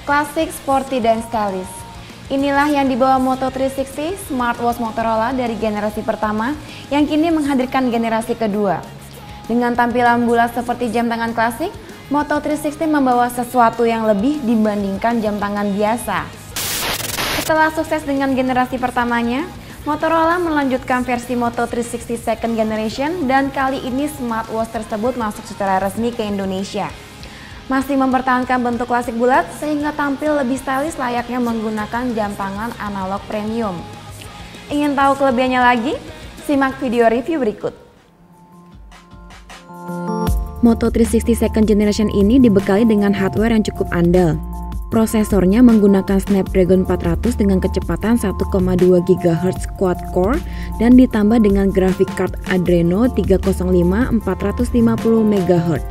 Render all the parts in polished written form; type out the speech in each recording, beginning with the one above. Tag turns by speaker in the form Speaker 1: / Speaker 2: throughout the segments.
Speaker 1: Klasik, sporty, dan stylish. Inilah yang dibawa Moto360 smartwatch Motorola dari generasi pertama yang kini menghadirkan generasi kedua. Dengan tampilan bulat seperti jam tangan klasik, Moto360 membawa sesuatu yang lebih dibandingkan jam tangan biasa. Setelah sukses dengan generasi pertamanya, Motorola melanjutkan versi Moto360 Second Generation dan kali ini smartwatch tersebut masuk secara resmi ke Indonesia. Masih mempertahankan bentuk klasik bulat sehingga tampil lebih stylish layaknya menggunakan jam tangan analog premium. Ingin tahu kelebihannya lagi? Simak video review berikut.
Speaker 2: Moto360 Second Generation ini dibekali dengan hardware yang cukup andal. Prosesornya menggunakan Snapdragon 400 dengan kecepatan 1,2 GHz quad-core dan ditambah dengan graphic card Adreno 305 450 MHz.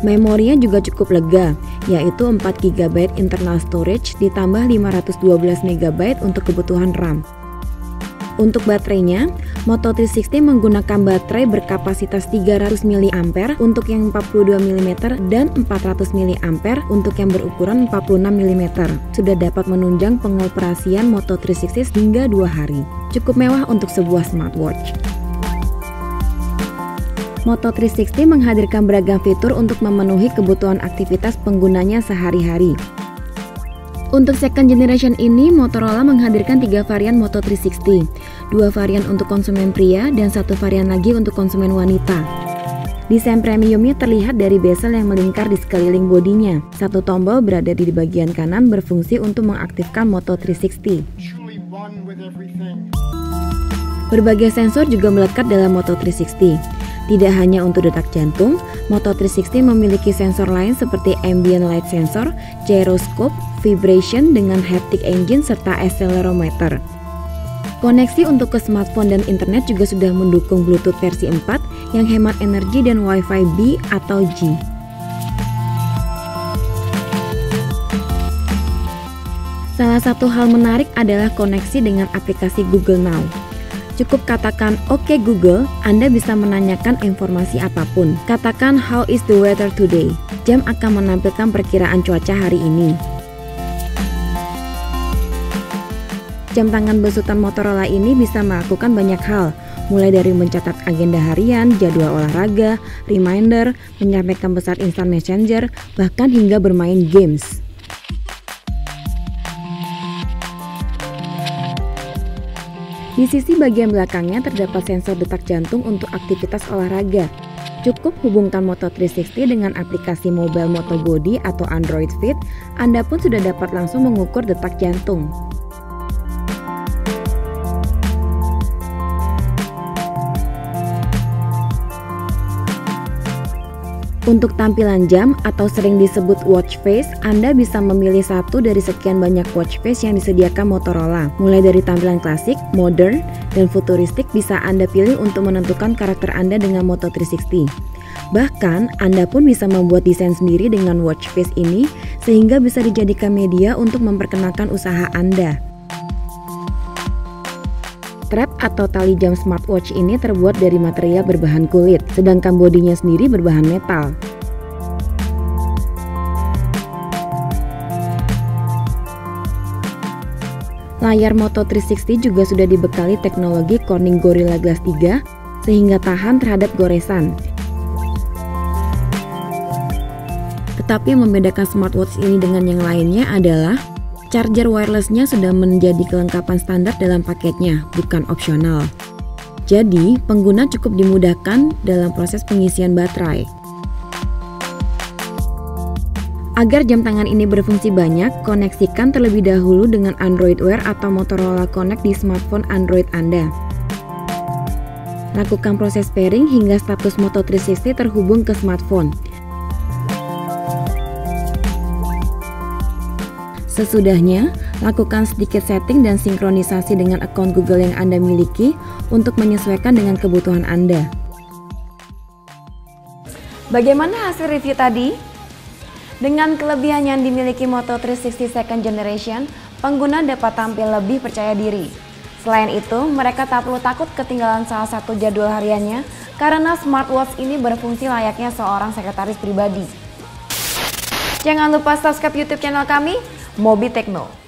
Speaker 2: Memorinya juga cukup lega, yaitu 4 GB internal storage ditambah 512 MB untuk kebutuhan RAM. Untuk baterainya, Moto360 menggunakan baterai berkapasitas 300 mAh untuk yang 42 mm dan 400 mAh untuk yang berukuran 46 mm. Sudah dapat menunjang pengoperasian Moto360 hingga 2 hari. Cukup mewah untuk sebuah smartwatch. Moto360 menghadirkan beragam fitur untuk memenuhi kebutuhan aktivitas penggunanya sehari-hari. Untuk second generation ini, Motorola menghadirkan 3 varian Moto360, 2 varian untuk konsumen pria dan 1 varian lagi untuk konsumen wanita. Desain premiumnya terlihat dari bezel yang melingkar di sekeliling bodinya. Satu tombol berada di bagian kanan berfungsi untuk mengaktifkan Moto360. Berbagai sensor juga melekat dalam Moto360. Tidak hanya untuk detak jantung, Moto360 memiliki sensor lain seperti ambient light sensor, gyroscope, vibration dengan haptic engine, serta accelerometer. Koneksi untuk ke smartphone dan internet juga sudah mendukung Bluetooth versi 4 yang hemat energi dan Wi-Fi B atau G. Salah satu hal menarik adalah koneksi dengan aplikasi Google Now. Cukup katakan "Oke Google", Anda bisa menanyakan informasi apapun. Katakan "How is the weather today?" Jam akan menampilkan perkiraan cuaca hari ini. Jam tangan besutan Motorola ini bisa melakukan banyak hal, mulai dari mencatat agenda harian, jadwal olahraga, reminder, menyampaikan pesan instan messenger, bahkan hingga bermain games. Di sisi bagian belakangnya terdapat sensor detak jantung untuk aktivitas olahraga. Cukup hubungkan Moto360 dengan aplikasi mobile Motobody atau Android Fit, Anda pun sudah dapat langsung mengukur detak jantung. Untuk tampilan jam atau sering disebut watch face, Anda bisa memilih satu dari sekian banyak watch face yang disediakan Motorola. Mulai dari tampilan klasik, modern, dan futuristik bisa Anda pilih untuk menentukan karakter Anda dengan Moto360. Bahkan, Anda pun bisa membuat desain sendiri dengan watch face ini sehingga bisa dijadikan media untuk memperkenalkan usaha Anda. Strap atau tali jam smartwatch ini terbuat dari material berbahan kulit, sedangkan bodinya sendiri berbahan metal. Layar Moto360 juga sudah dibekali teknologi Corning Gorilla Glass 3 sehingga tahan terhadap goresan. Tetapi yang membedakan smartwatch ini dengan yang lainnya adalah charger wirelessnya sudah menjadi kelengkapan standar dalam paketnya, bukan opsional. Jadi, pengguna cukup dimudahkan dalam proses pengisian baterai. Agar jam tangan ini berfungsi banyak, koneksikan terlebih dahulu dengan Android Wear atau Motorola Connect di smartphone Android Anda. Lakukan proses pairing hingga status Moto360 terhubung ke smartphone. Sesudahnya, lakukan sedikit setting dan sinkronisasi dengan akun Google yang Anda miliki untuk menyesuaikan dengan kebutuhan Anda.
Speaker 1: Bagaimana hasil review tadi? Dengan kelebihan yang dimiliki Moto360 Second Generation, pengguna dapat tampil lebih percaya diri. Selain itu, mereka tak perlu takut ketinggalan salah satu jadwal hariannya karena smartwatch ini berfungsi layaknya seorang sekretaris pribadi. Jangan lupa subscribe YouTube channel kami, Mobi Tekno.